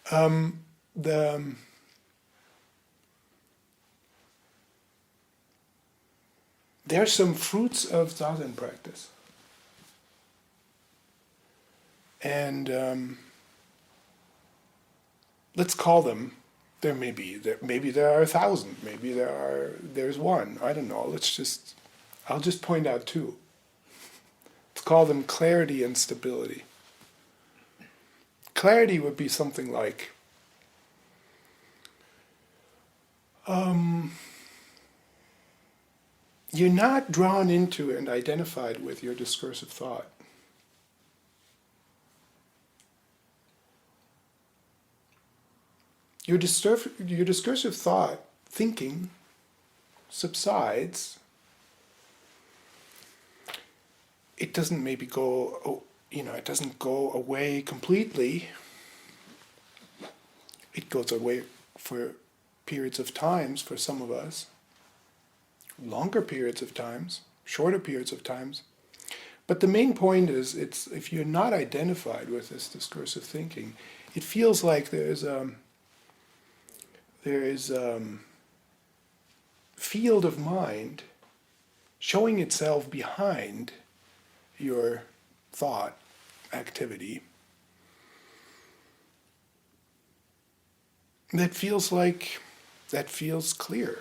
The there are some fruits of zazen practice, and let's call them. Maybe there are 1,000. Maybe there's one. I don't know. I'll just point out two. Let's call them clarity and stability. Clarity would be something like, you're not drawn into and identified with your discursive thought. Your discursive thought, thinking, subsides. It doesn't maybe go, it doesn't go away completely. It goes away for periods of times for some of us, longer periods of times, shorter periods of times. But the main point is, if you're not identified with this discursive thinking, it feels like there is field of mind showing itself behind your thought activity that feels clear.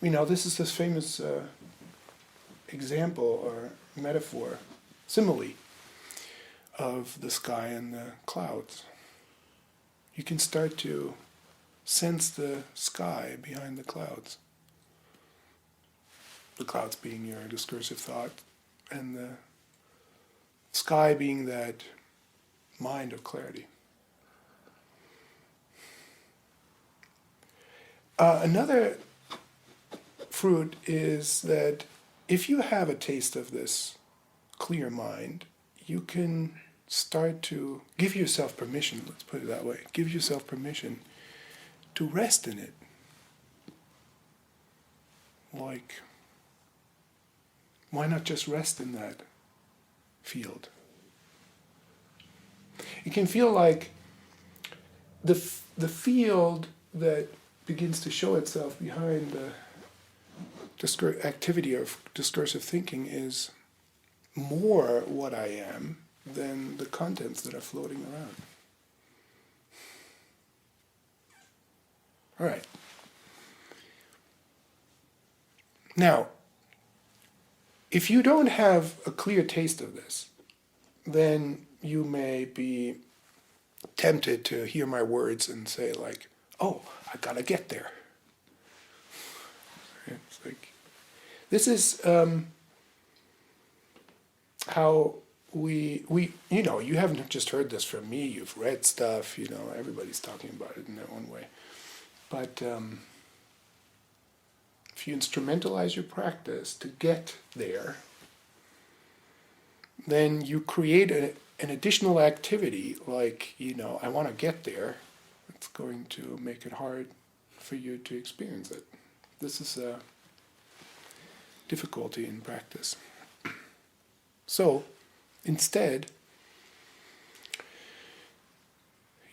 This is this famous example or metaphor, simile of the sky and the clouds. You can start to sense the sky behind the clouds being your discursive thought, and the sky being that mind of clarity. Another fruit is that if you have a taste of this clear mind, you can start to give yourself permission, let's put it that way, give yourself permission to rest in it. Like, why not just rest in that field? It can feel like the field that begins to show itself behind the activity of discursive thinking is more what I am than the contents that are floating around. All right. Now, if you don't have a clear taste of this, then you may be tempted to hear my words and say like, oh, I gotta get there. It's like, this is how we you haven't just heard this from me, you've read stuff, everybody's talking about it in their own way. But if you instrumentalize your practice to get there, then you create an additional activity like, I want to get there. It's going to make it hard for you to experience it. This is a difficulty in practice. So, instead,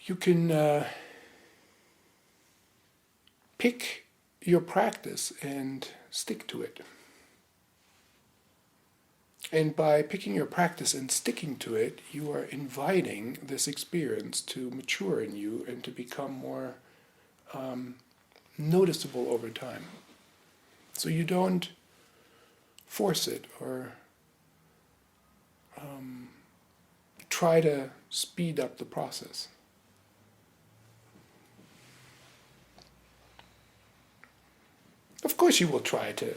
you can pick your practice and stick to it. And by picking your practice and sticking to it, you are inviting this experience to mature in you and to become more noticeable over time. So you don't force it or try to speed up the process. Of course you will try to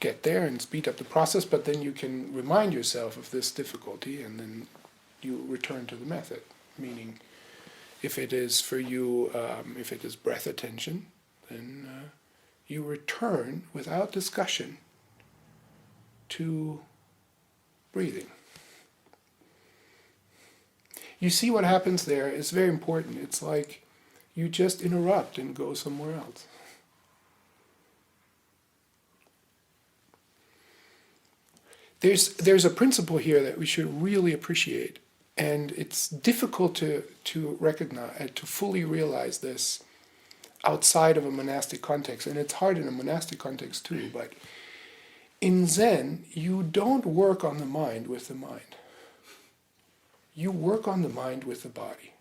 get there and speed up the process, but then you can remind yourself of this difficulty and then you return to the method. Meaning, if it is for you, if it is breath attention, then you return without discussion to breathing. You see what happens there is very important. It's like you just interrupt and go somewhere else. There's a principle here that we should really appreciate, And it's difficult to recognize, to fully realize this outside of a monastic context. And it's hard in a monastic context too, but in Zen, you don't work on the mind with the mind. You work on the mind with the body.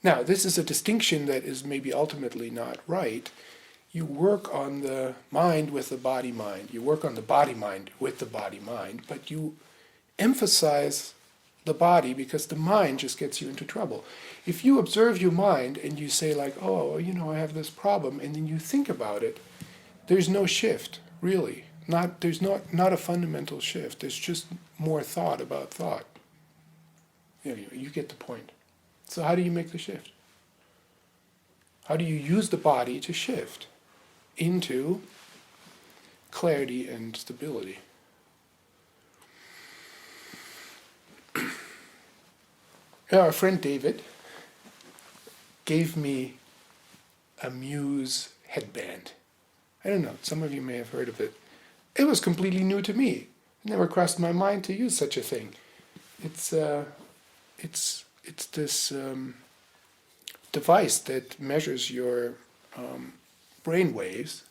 Now, this is a distinction that is maybe ultimately not right. You work on the mind with the body-mind. You work on the body-mind with the body-mind, but you emphasize the body because the mind just gets you into trouble. If you observe your mind and you say like, oh, I have this problem, and then you think about it, there's no shift, really. There's not a fundamental shift. There's just more thought about thought. You get the point. So how do you make the shift? How do you use the body to shift into clarity and stability? Our friend David gave me a Muse headband. I don't know, some of you may have heard of it. It was completely new to me. It never crossed my mind to use such a thing. It's this device that measures your brain waves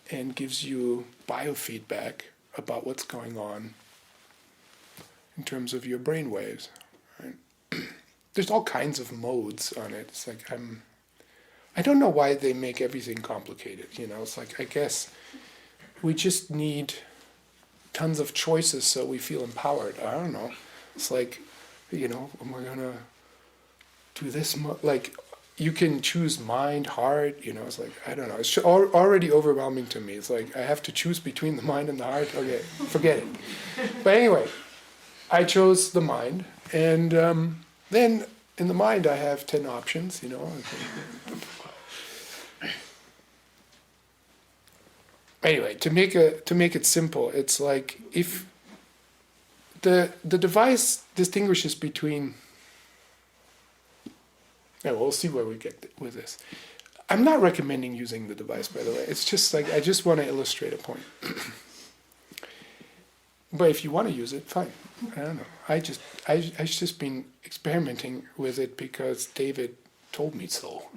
and gives you biofeedback about what's going on in terms of your brain waves. Right? There's all kinds of modes on it. It's like I don't know why they make everything complicated. It's like I guess we just need tons of choices so we feel empowered. I don't know. It's like, we're gonna do this. Like you can choose mind, heart. It's like I don't know. It's already overwhelming to me. It's like I have to choose between the mind and the heart. Okay, forget it. But anyway, I chose the mind, and then in the mind I have 10 options. Anyway, to make it simple, it's like if the device distinguishes between. Yeah, we'll see where we get with this. I'm not recommending using the device, by the way. It's just like I just want to illustrate a point. But if you want to use it, fine. I don't know. I just been experimenting with it because David told me so.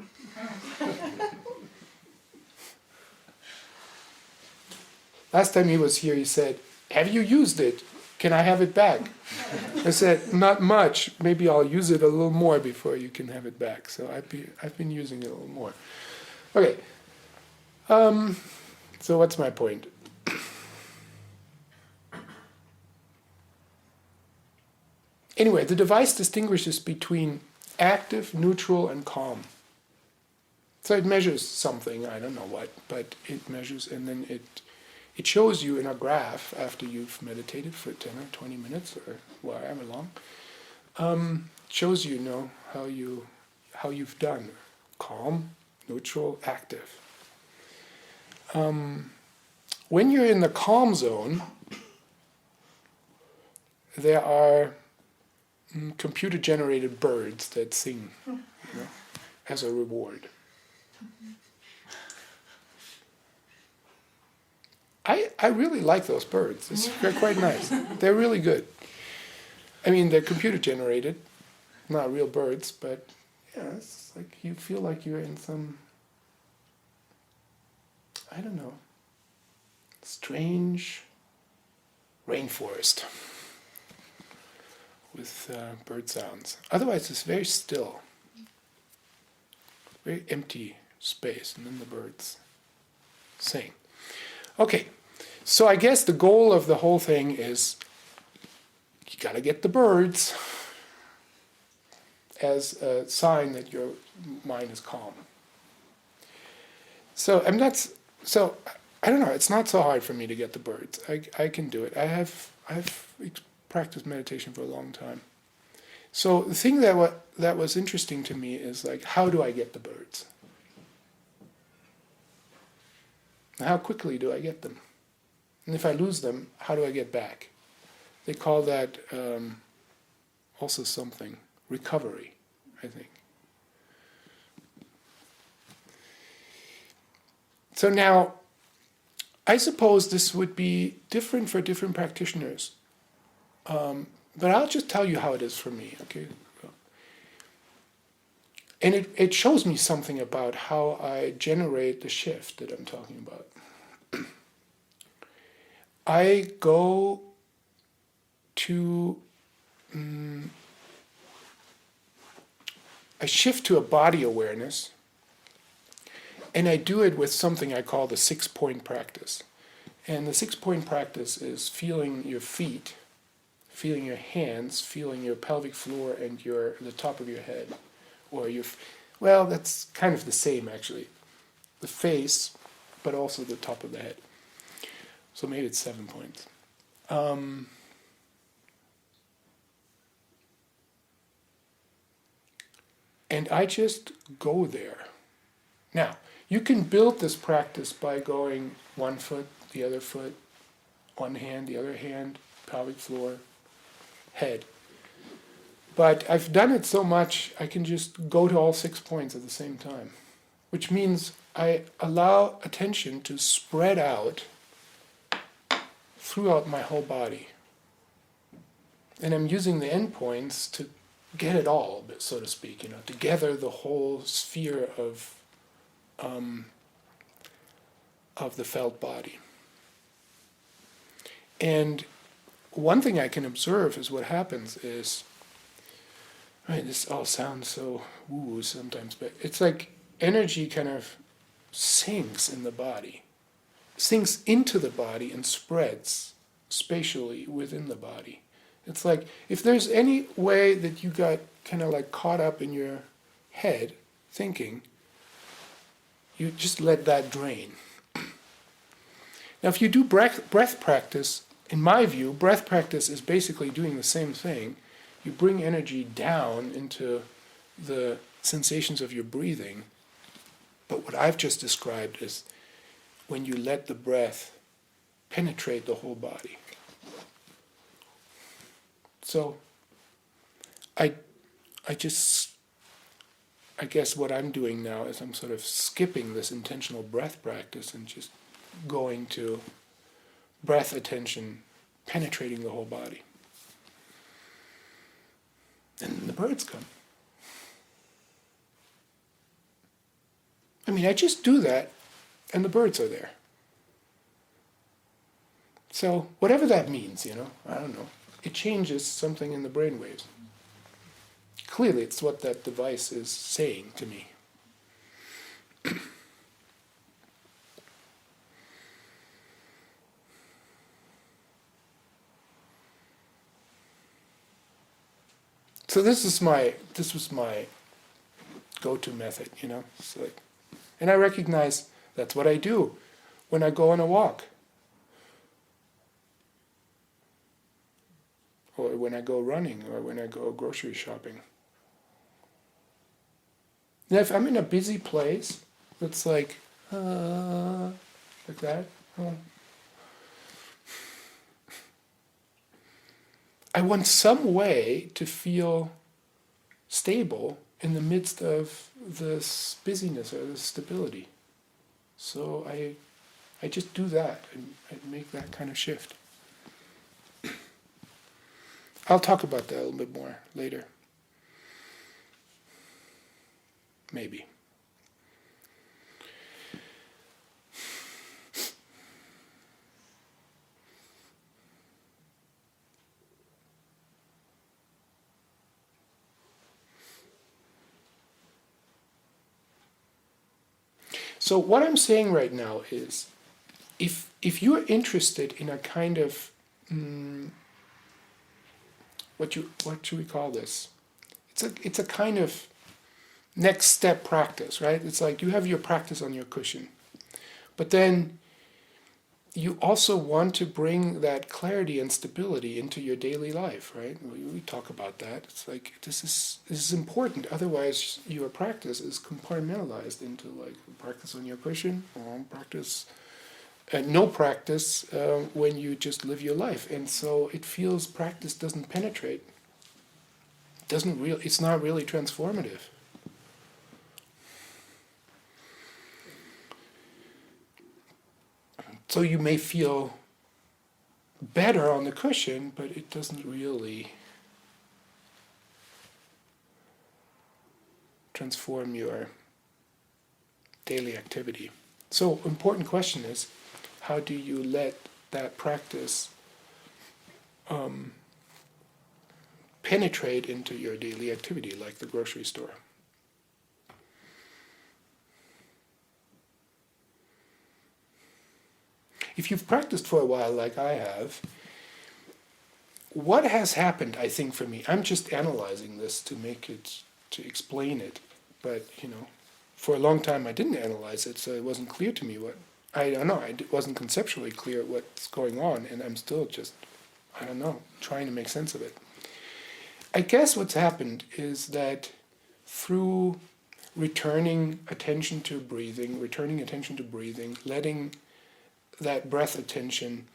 Last time he was here, he said, "Have you used it? Can I have it back?" I said, "Not much. Maybe I'll use it a little more before you can have it back." So I've been using it a little more. Okay. So what's my point? Anyway, the device distinguishes between active, neutral, and calm. So it measures something, I don't know what, but it measures, and then it shows you in a graph after you've meditated for 10 or 20 minutes or whatever long, shows you, how you've done. Calm, neutral, active. When you're in the calm zone, there are computer-generated birds that sing as a reward. I really like those birds. They're quite nice. They're really good. I mean, they're computer-generated, not real birds, but it's like you feel like you're in some, I don't know, strange rainforest with bird sounds. Otherwise, it's very still, very empty space, and then the birds sing. Okay, so I guess the goal of the whole thing is you got to get the birds as a sign that your mind is calm. So I don't know. It's not so hard for me to get the birds. I can do it. I've practiced meditation for a long time. So the thing that was interesting to me is like, how do I get the birds? How quickly do I get them? And if I lose them, how do I get back? They call that also something, recovery, I think. So now, I suppose this would be different for different practitioners, but I'll just tell you how it is for me, okay? And it shows me something about how I generate the shift that I'm talking about. I go to, I shift to a body awareness, and I do it with something I call the 6-point practice. And the 6-point practice is feeling your feet, feeling your hands, feeling your pelvic floor and the top of your head. Or well, that's kind of the same actually. The face, but also the top of the head. So maybe it's 7 points. And I just go there. Now, you can build this practice by going one foot, the other foot, one hand, the other hand, pelvic floor, head. But I've done it so much, I can just go to all 6 points at the same time, which means I allow attention to spread out throughout my whole body. And I'm using the endpoints to get it all, so to speak, to gather the whole sphere of the felt body. And one thing I can observe is what happens is, right, this all sounds so woo sometimes, but it's like energy kind of sinks in the body, sinks into the body and spreads spatially within the body. It's like if there's any way that you got kind of like caught up in your head thinking, you just let that drain. Now if you do breath practice, in my view, breath practice is basically doing the same thing. You bring energy down into the sensations of your breathing, but what I've just described is when you let the breath penetrate the whole body. So I guess what I'm doing now is I'm sort of skipping this intentional breath practice and just going to breath attention penetrating the whole body. And the birds come. I mean, I just do that, and the birds are there. So whatever that means, I don't know. It changes something in the brainwaves. Clearly, it's what that device is saying to me. So this was my go-to method, It's like, and I recognize that's what I do when I go on a walk, or when I go running, or when I go grocery shopping. Now, if I'm in a busy place, it's like that. I want some way to feel stable in the midst of this busyness or this stability. So I just do that and I make that kind of shift. I'll talk about that a little bit more later. Maybe. So what I'm saying right now is, if you're interested in a kind of what should we call this? It's a kind of next step practice, right? It's like you have your practice on your cushion, but then you also want to bring that clarity and stability into your daily life, right? We talk about that. It's like this is important. Otherwise, your practice is compartmentalized into like practice on your cushion, or practice, no practice when you just live your life, and so it feels practice doesn't penetrate. It's not really transformative. So you may feel better on the cushion, but it doesn't really transform your daily activity. So, important question is, how do you let that practice penetrate into your daily activity, like the grocery store? If you've practiced for a while, like I have, what has happened, I think, for me, I'm just analyzing this to explain it, but, for a long time I didn't analyze it, so it wasn't clear to me I don't know, it wasn't conceptually clear what's going on, and I'm still just, trying to make sense of it. I guess what's happened is that through returning attention to breathing, letting that breath attention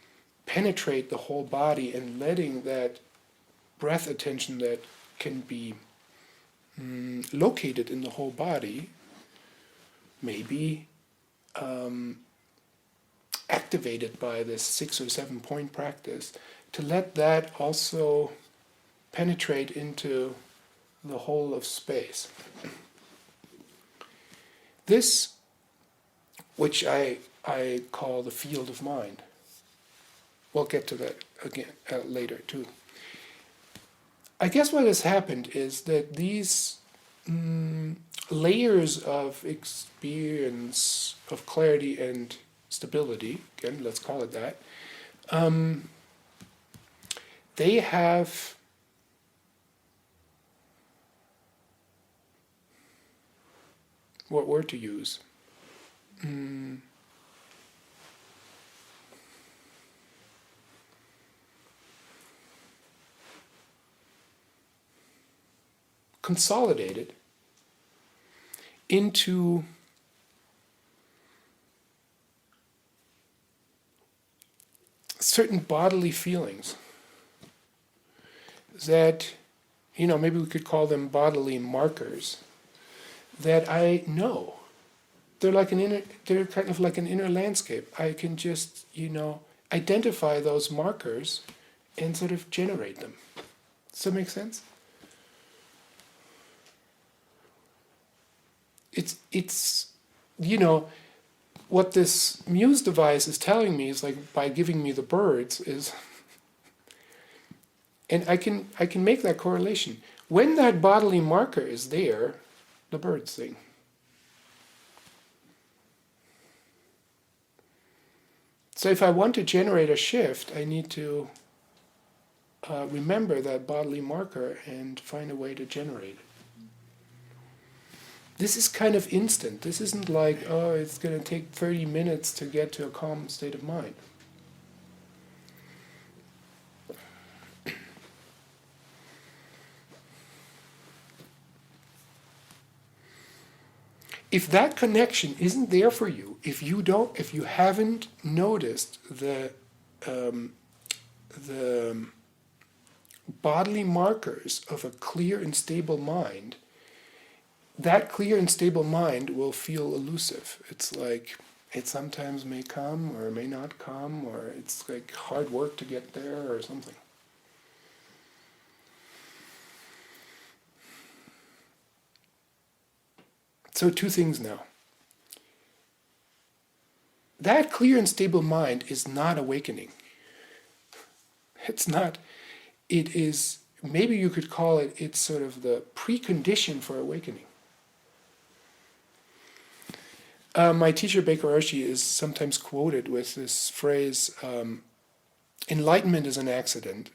penetrate the whole body, and letting that breath attention that can be located in the whole body, maybe activated by this 6 or 7 point practice, to let that also penetrate into the whole of space. This, which I call the field of mind. We'll get to that again later too. I guess what has happened is that these layers of experience, of clarity and stability, again, let's call it that, they have what word to use? Consolidated into certain bodily feelings that, maybe we could call them bodily markers that I know. They're kind of like an inner landscape. I can just, identify those markers and sort of generate them. Does that make sense? It's what this Muse device is telling me is, like, by giving me the birds is, and I can make that correlation. When that bodily marker is there, the birds sing. So if I want to generate a shift, I need to remember that bodily marker and find a way to generate it. This is kind of instant. This isn't like, it's going to take 30 minutes to get to a calm state of mind. If that connection isn't there for you, if you haven't noticed the bodily markers of a clear and stable mind, that clear and stable mind will feel elusive. It's like it sometimes may come or may not come, or it's like hard work to get there or something. So 2 things now. That clear and stable mind is not awakening. It's not. It is, maybe you could call it, it's sort of the precondition for awakening. My teacher, Baker Roshi, is sometimes quoted with this phrase, enlightenment is an accident,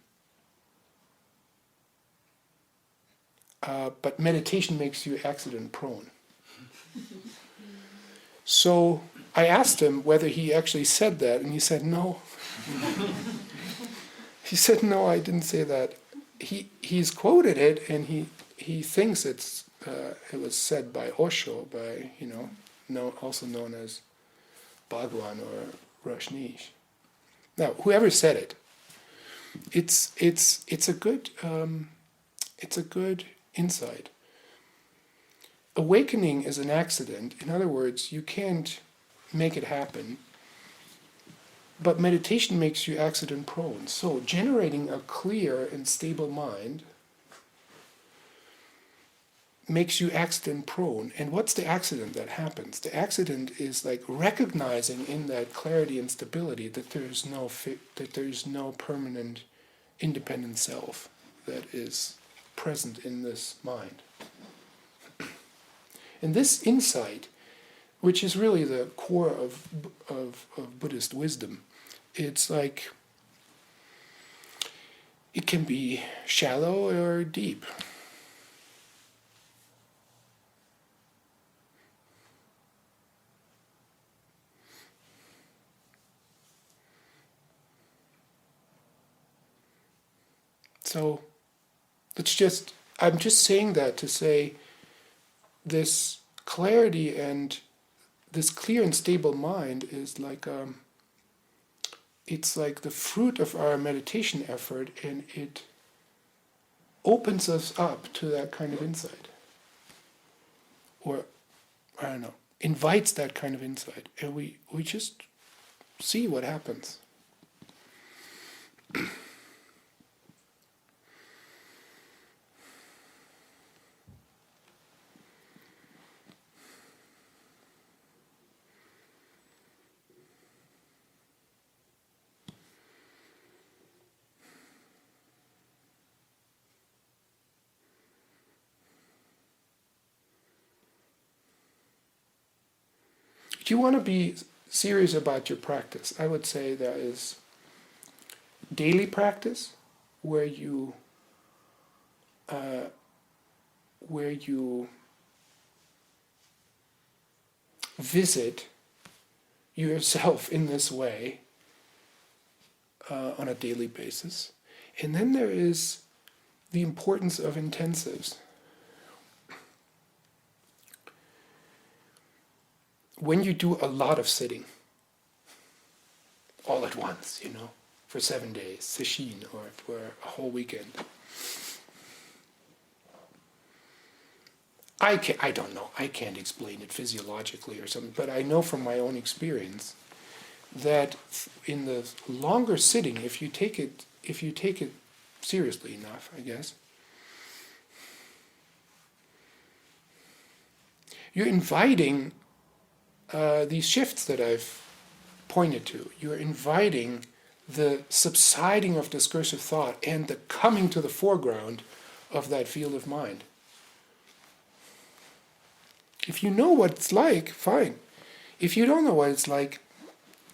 but meditation makes you accident prone. So I asked him whether he actually said that, and he said no. He said, no, I didn't say that. He's quoted it, and he thinks it was said by Osho, by, also known as Bhagwan or Rajneesh. Now, whoever said it, it's a good insight. Awakening is an accident. In other words, you can't make it happen. But meditation makes you accident prone. So generating a clear and stable mind makes you accident prone. And what's the accident that happens? The accident is like recognizing in that clarity and stability that there's no permanent independent self that is present in this mind. And this insight, which is really the core of Buddhist wisdom, it's like it can be shallow or deep. So I'm just saying that to say this clarity and this clear and stable mind is like it's like the fruit of our meditation effort, and it opens us up to that kind of insight. Or, I don't know, invites that kind of insight. And we just see what happens. If you want to be serious about your practice, I would say there is daily practice where you visit yourself in this way on a daily basis. And then there is the importance of intensives. When you do a lot of all at once, for 7 days, sesshin, or for a whole weekend. I don't know, I can't explain it physiologically or something, but I know from my own experience that in the longer sitting, if you take it seriously enough, I guess, you're inviting these shifts that I've pointed to. You're inviting the subsiding of discursive thought and the coming to the foreground of that field of mind. If you know what it's like, fine. If you don't know what it's like,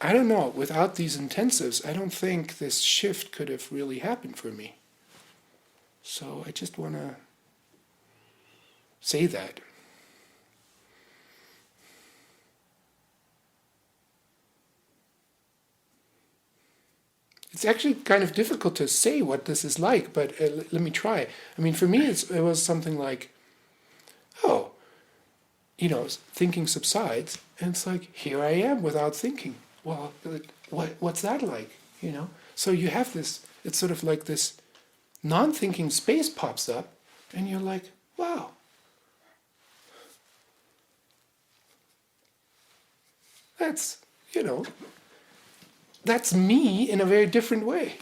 I don't know. Without these intensives, I don't think this shift could have really happened for me. So I just want to say that. It's actually kind of difficult to say what this is like, but let me try. I mean, for me, it was something like, thinking subsides, and it's like, here I am without thinking. Well, what's that like? So you have this, it's sort of like this non-thinking space pops up, and you're like, wow. That's, that's me in a very different way.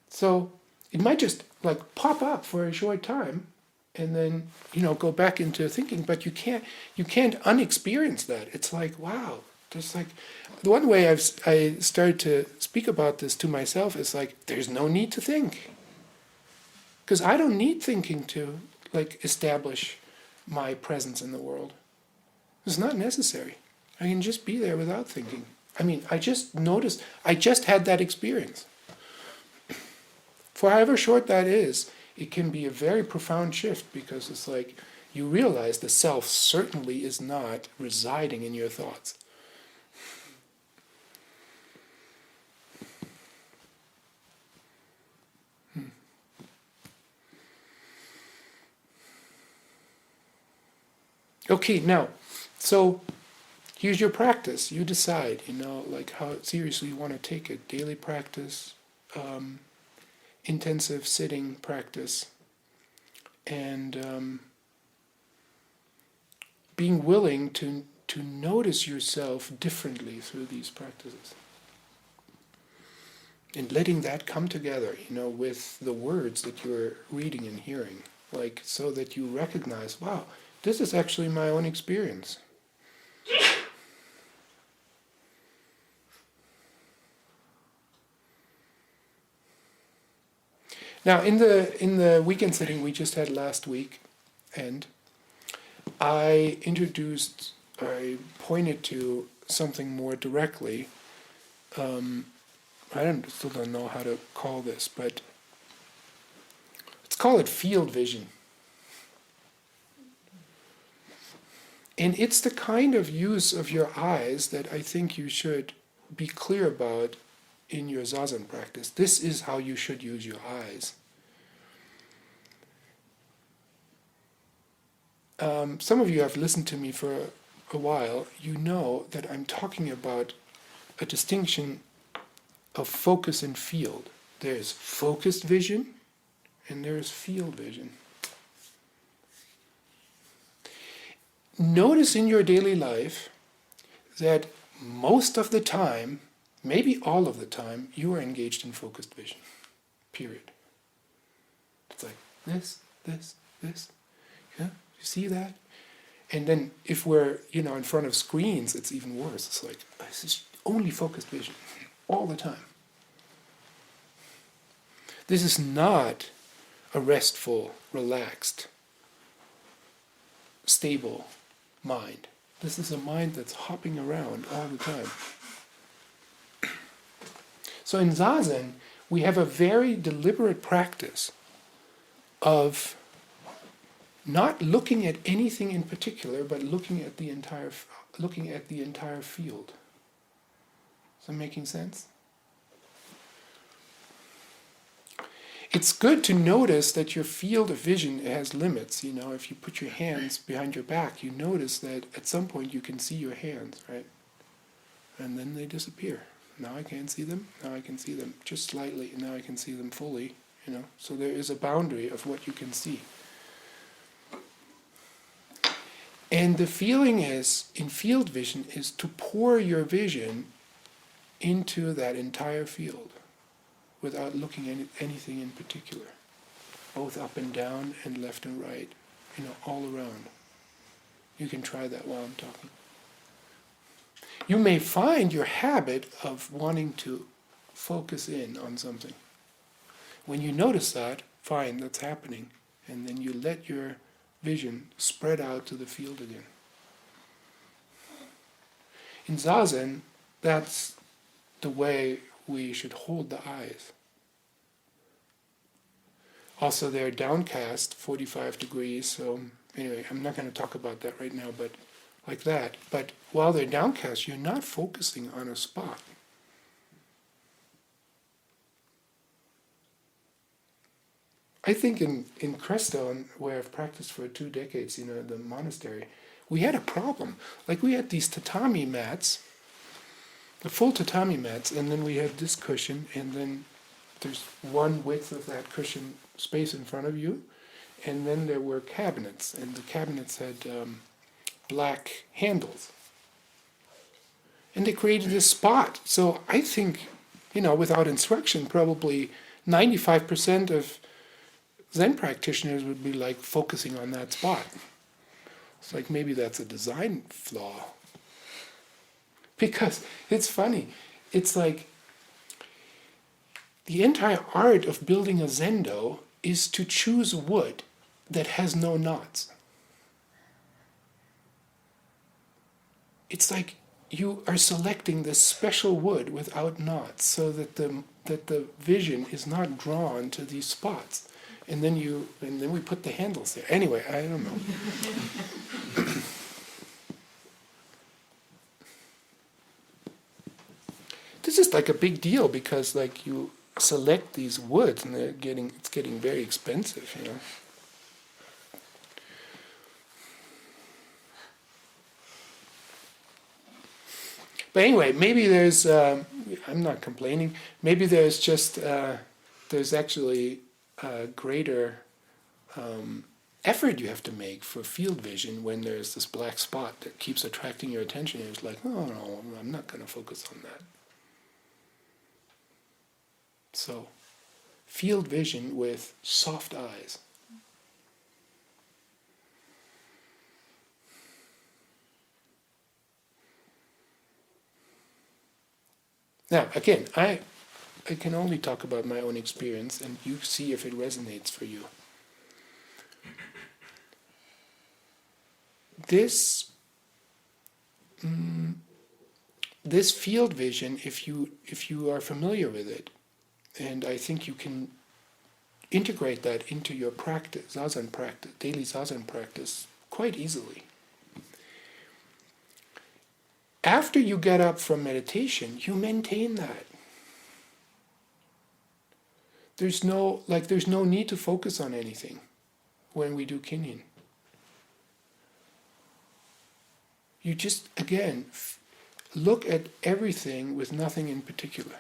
So it might just like pop up for a short time and then, go back into thinking, but you can't unexperience that. It's like, wow, there's like, the one way I started to speak about this to myself is like, there's no need to think. Because I don't need thinking to like establish my presence in the world. It's not necessary. I can just be there without thinking. I mean, I just noticed, I just had that experience. For however short that is, it can be a very profound shift, because it's like you realize the self certainly is not residing in your thoughts. Okay, now, so here's your practice. You decide, like how seriously you want to take it. Daily practice, intensive sitting practice, and being willing to to notice yourself differently through these practices. And letting that come together, with the words that you're reading and hearing, so that you recognize, wow, this is actually my own experience. Now, in the weekend sitting we just had last week, and I pointed to something more directly. I still don't know how to call this, but let's call it field vision. And it's the kind of use of your eyes that I think you should be clear about in your zazen practice. This is how you should use your eyes. Some of you have listened to me for a while. You know that I'm talking about a distinction of focus and field. There's focused vision and there's field vision. Notice in your daily life that most of the time, maybe all of the time, you are engaged in focused vision. Period. It's like this. Yeah, you see that? And then if we're, in front of screens, it's even worse. It's like, this is only focused vision, all the time. This is not a restful, relaxed, stable mind. This is a mind that's hopping around all the time. So in zazen, we have a very deliberate practice of not looking at anything in particular, but looking at the entire field. Is that making sense? It's good to notice that your field of vision has limits. If you put your hands behind your back, you notice that at some point you can see your hands, right? And then they disappear. Now I can't see them. Now I can see them just slightly. Now I can see them fully. So there is a boundary of what you can see. And the feeling is, in field vision, is to pour your vision into that entire field without looking at anything in particular, both up and down and left and right, all around. You can try that while I'm talking. You may find your habit of wanting to focus in on something. When you notice that, fine, that's happening, and then you let your vision spread out to the field again. In zazen, that's the way we should hold the eyes. Also, they're downcast 45 degrees, so anyway, I'm not going to talk about that right now, but like that. But while they're downcast, you're not focusing on a spot. I think in Cresto, where I've practiced for 2 decades, the monastery, we had a problem. We had these tatami mats, the full tatami mats, and then we had this cushion, and then there's one width of that cushion space in front of you, and then there were cabinets, and the cabinets had black handles. And they created this spot. So I think, without instruction, probably 95% of Zen practitioners would be focusing on that spot. It's maybe that's a design flaw. Because it's funny. It's the entire art of building a zendo is to choose wood that has no knots. It's you are selecting this special wood without knots so that the vision is not drawn to these spots. And then we put the handles there. Anyway, I don't know. This is a big deal because you select these woods and it's getting very expensive, But anyway, maybe there's, I'm not complaining, maybe there's actually greater effort you have to make for field vision when there's this black spot that keeps attracting your attention. And it's like, oh no, I'm not going to focus on that. So, field vision with soft eyes. Now, again, I can only talk about my own experience, and you see if it resonates for you. This field vision, if you are familiar with it, and I think you can integrate that into your practice, zazen practice, daily zazen practice, quite easily. After you get up from meditation, you maintain that. There's no need to focus on anything when we do kinhin. You just, again, look at everything with nothing in particular.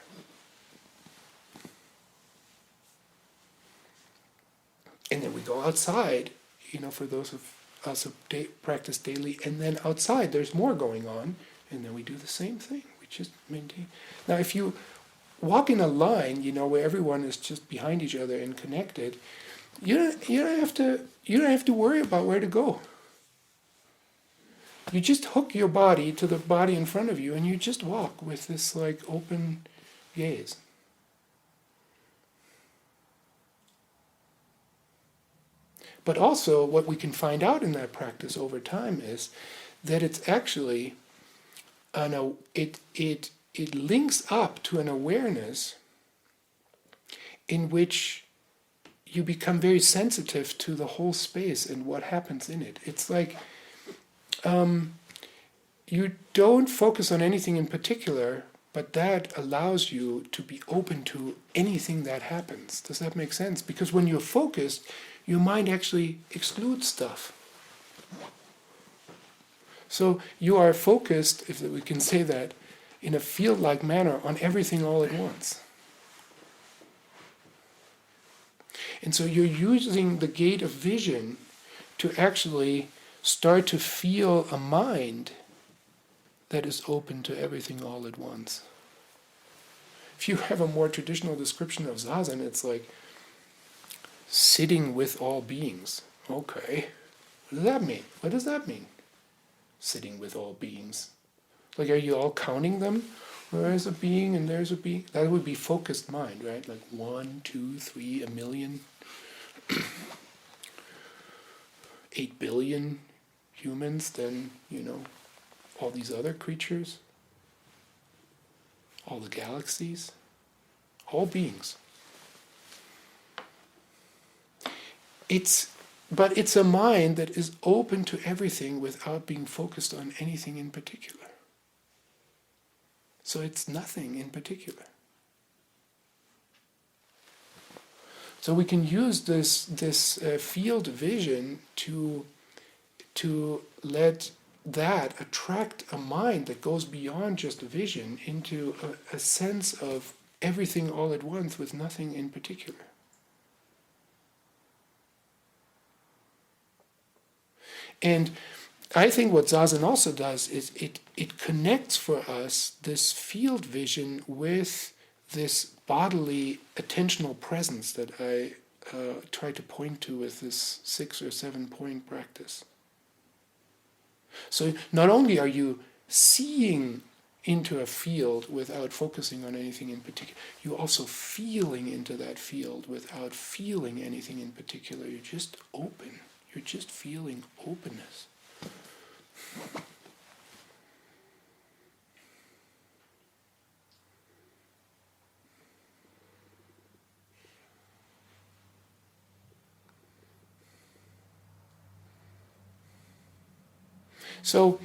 And then we go outside, for those of us who practice daily, and then outside there's more going on, and then we do the same thing. We just maintain. Now, if you walk in a line, where everyone is just behind each other and connected, you don't have to worry about where to go. You just hook your body to the body in front of you, and you just walk with this open gaze. But also, what we can find out in that practice over time is that it's actually it links up to an awareness in which you become very sensitive to the whole space and what happens in it. It's like you don't focus on anything in particular, but that allows you to be open to anything that happens. Does that make sense? Because when you're focused, your mind actually excludes stuff. So you are focused, if we can say that, in a field-like manner on everything all at once. And so you're using the gate of vision to actually start to feel a mind that is open to everything all at once. If you have a more traditional description of zazen, it's like sitting with all beings. Okay, what does that mean? What does that mean? Sitting with all beings. Like, are you all counting them? There's a being and there's a being. That would be focused mind, right? Like 1, 2, 3, 1,000,000, 8 billion humans, then, all these other creatures, all the galaxies, all beings. But it's a mind that is open to everything without being focused on anything in particular. So it's nothing in particular. So we can use this field vision to let that attract a mind that goes beyond just vision into a sense of everything all at once with nothing in particular. And I think what zazen also does is it connects for us this field vision with this bodily attentional presence that I try to point to with this 6 or 7 point practice. So not only are you seeing into a field without focusing on anything in particular, you're also feeling into that field without feeling anything in particular. You're just open. You're just feeling openness. So,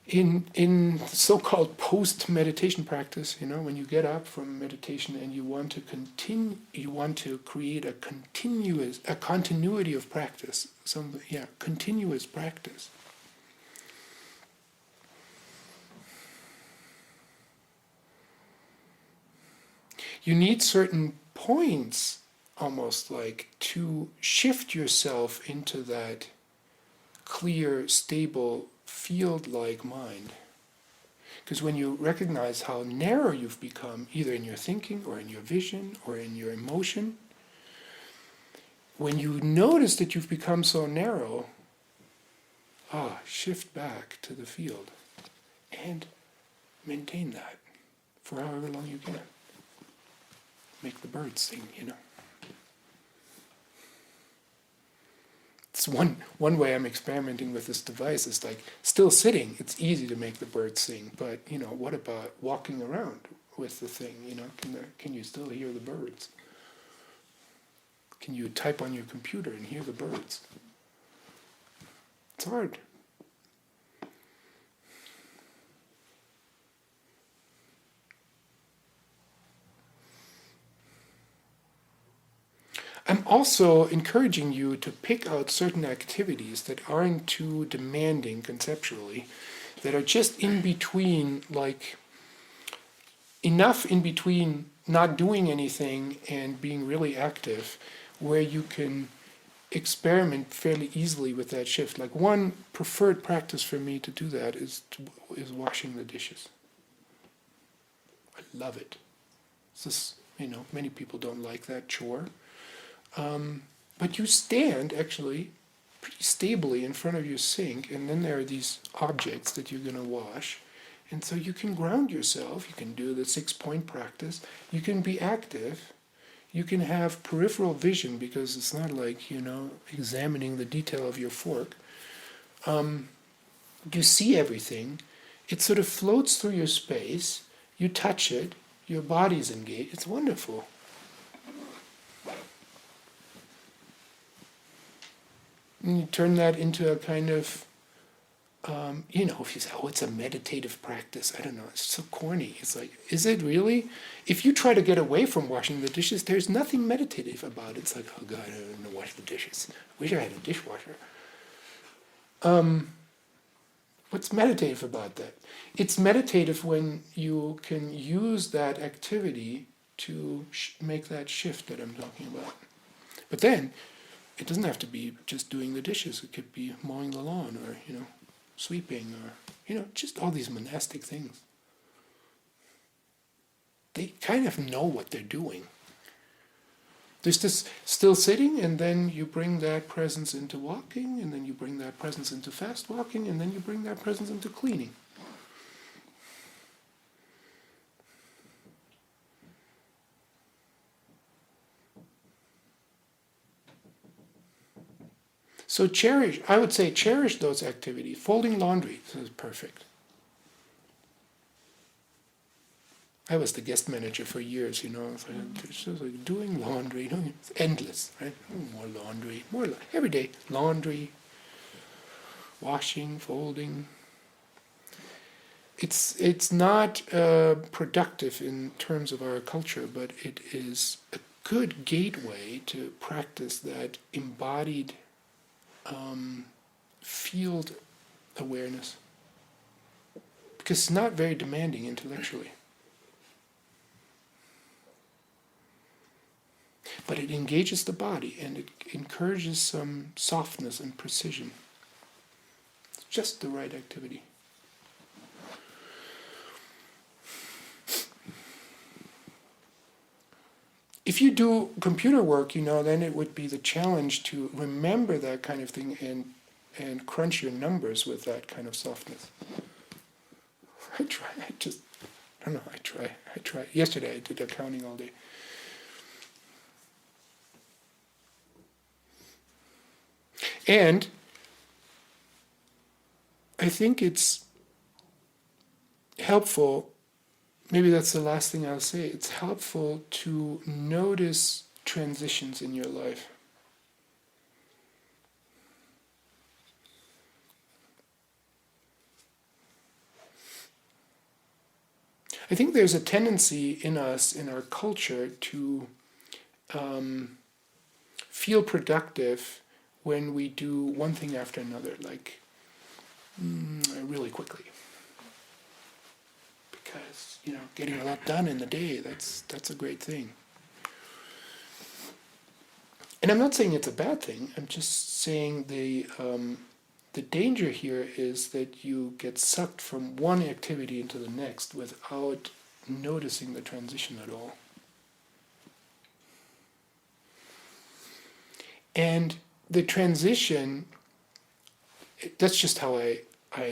in so-called post-meditation practice, when you get up from meditation and you want to continue, you want to create a continuity of practice, continuous practice. You need certain points almost like to shift yourself into that clear, stable, field-like mind. Because when you recognize how narrow you've become, either in your thinking or in your vision or in your emotion, when you notice that you've become so narrow, shift back to the field and maintain that for however long you can. Make the birds sing, It's one way I'm experimenting with this device is like still sitting. It's easy to make the birds sing, but what about walking around with the thing? Can you still hear the birds? Can you type on your computer and hear the birds? It's hard. I'm also encouraging you to pick out certain activities that aren't too demanding conceptually, that are just in between, like enough in between not doing anything and being really active, where you can experiment fairly easily with that shift. Like one preferred practice for me to do that is washing the dishes. I love it. It's just, many people don't like that chore. But you stand actually pretty stably in front of your sink, and then there are these objects that you're going to wash. And so you can ground yourself, you can do the 6-point practice, you can be active, you can have peripheral vision because it's not like, examining the detail of your fork. You see everything, it sort of floats through your space, you touch it, your body's engaged, it's wonderful. And you turn that into a kind of, if you say, it's a meditative practice, I don't know, it's so corny. It's like, is it really? If you try to get away from washing the dishes, there's nothing meditative about it. It's like, oh God, I don't want to wash the dishes. I wish I had a dishwasher. What's meditative about that? It's meditative when you can use that activity to make that shift that I'm talking about. But then, it doesn't have to be just doing the dishes. It could be mowing the lawn or, sweeping or, just all these monastic things. They kind of know what they're doing. There's this still sitting, and then you bring that presence into walking, and then you bring that presence into fast walking, and then you bring that presence into cleaning. So I would say cherish those activities. Folding laundry is perfect. I was the guest manager for years, It's just like doing laundry, it's endless, right? More laundry, every day. Laundry, washing, folding. It's not productive in terms of our culture, but it is a good gateway to practice that embodied field awareness, because it's not very demanding intellectually, but it engages the body and it encourages some softness and precision. It's just the right activity. If you do computer work, then it would be the challenge to remember that kind of thing and crunch your numbers with that kind of softness. I try. Yesterday I did accounting all day. And I think it's helpful, maybe that's the last thing I'll say, it's helpful to notice transitions in your life. I think there's a tendency in us, in our culture, to feel productive when we do one thing after another, like really quickly. Because, getting a lot done in the day, that's a great thing. And I'm not saying it's a bad thing. I'm just saying the danger here is that you get sucked from one activity into the next without noticing the transition at all. And the transition, that's just how I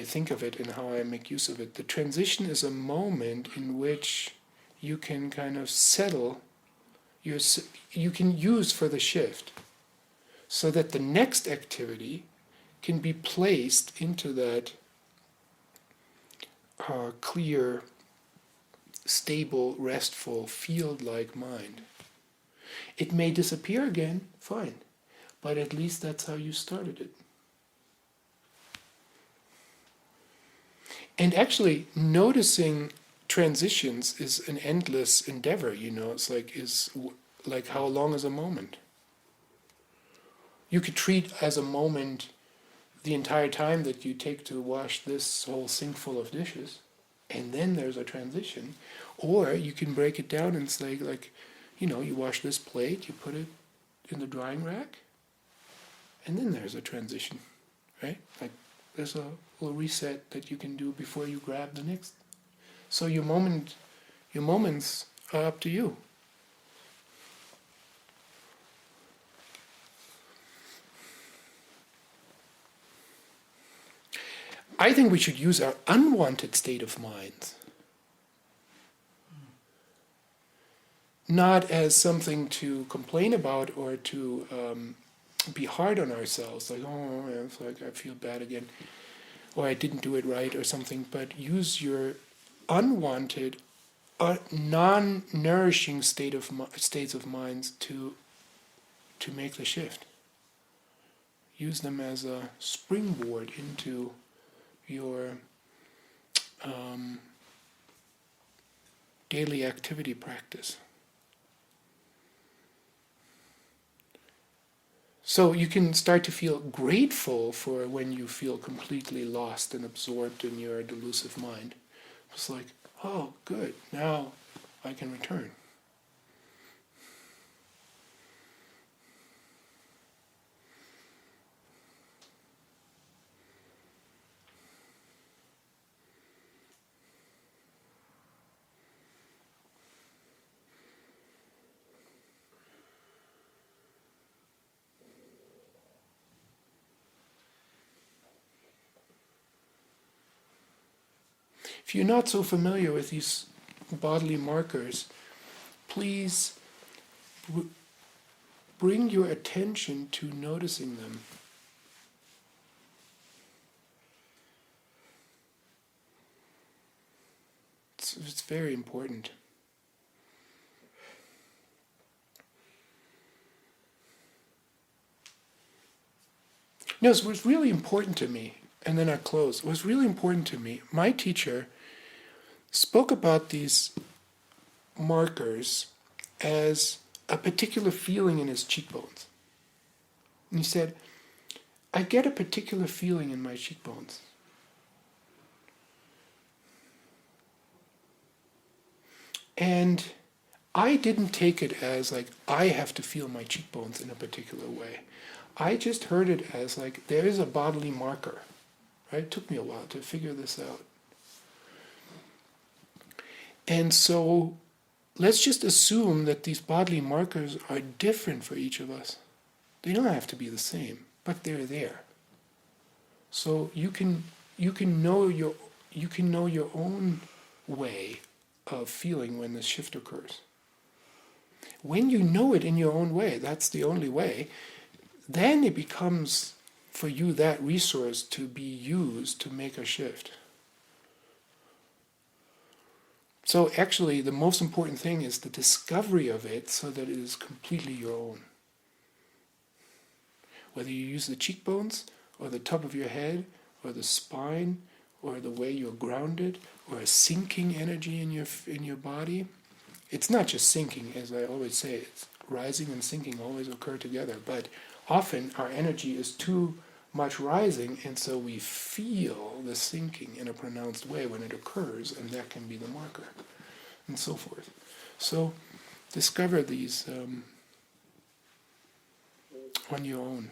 think of it and how I make use of it. The transition is a moment in which you can kind of settle, you can use for the shift, so that the next activity can be placed into that clear, stable, restful, field-like mind. It may disappear again, fine, but at least that's how you started it. And actually, noticing transitions is an endless endeavor. It's like how long is a moment? You could treat as a moment the entire time that you take to wash this whole sink full of dishes, and then there's a transition. Or you can break it down and say, you wash this plate, you put it in the drying rack, and then there's a transition, right? Like there's a little reset that you can do before you grab the next. So your moments are up to you. I think we should use our unwanted state of mind not as something to complain about or to be hard on ourselves, like, oh, it's like I feel bad again, or I didn't do it right or something, but use your unwanted, non-nourishing states of minds to make the shift. Use them as a springboard into your daily activity practice. So you can start to feel grateful for when you feel completely lost and absorbed in your delusive mind. It's like, oh, good, now I can return. If you're not so familiar with these bodily markers, please bring your attention to noticing them. It's very important. No, it was really important to me, and then I close. It was really important to me. My teacher spoke about these markers as a particular feeling in his cheekbones. And he said, I get a particular feeling in my cheekbones. And I didn't take it as like, I have to feel my cheekbones in a particular way. I just heard it as like, there is a bodily marker. Right? It took me a while to figure this out. And so let's just assume that these bodily markers are different for each of us. They don't have to be the same, but they're there. So you can know your own way of feeling when the shift occurs. When you know it in your own way, that's the only way, then it becomes for you that resource to be used to make a shift. So actually the most important thing is the discovery of it so that it is completely your own. Whether you use the cheekbones or the top of your head or the spine or the way you're grounded or a sinking energy in your body, it's not just sinking, as I always say, it's rising and sinking always occur together, but often our energy is too much rising, and so we feel the sinking in a pronounced way when it occurs, and that can be the marker, and so forth. So discover these on your own.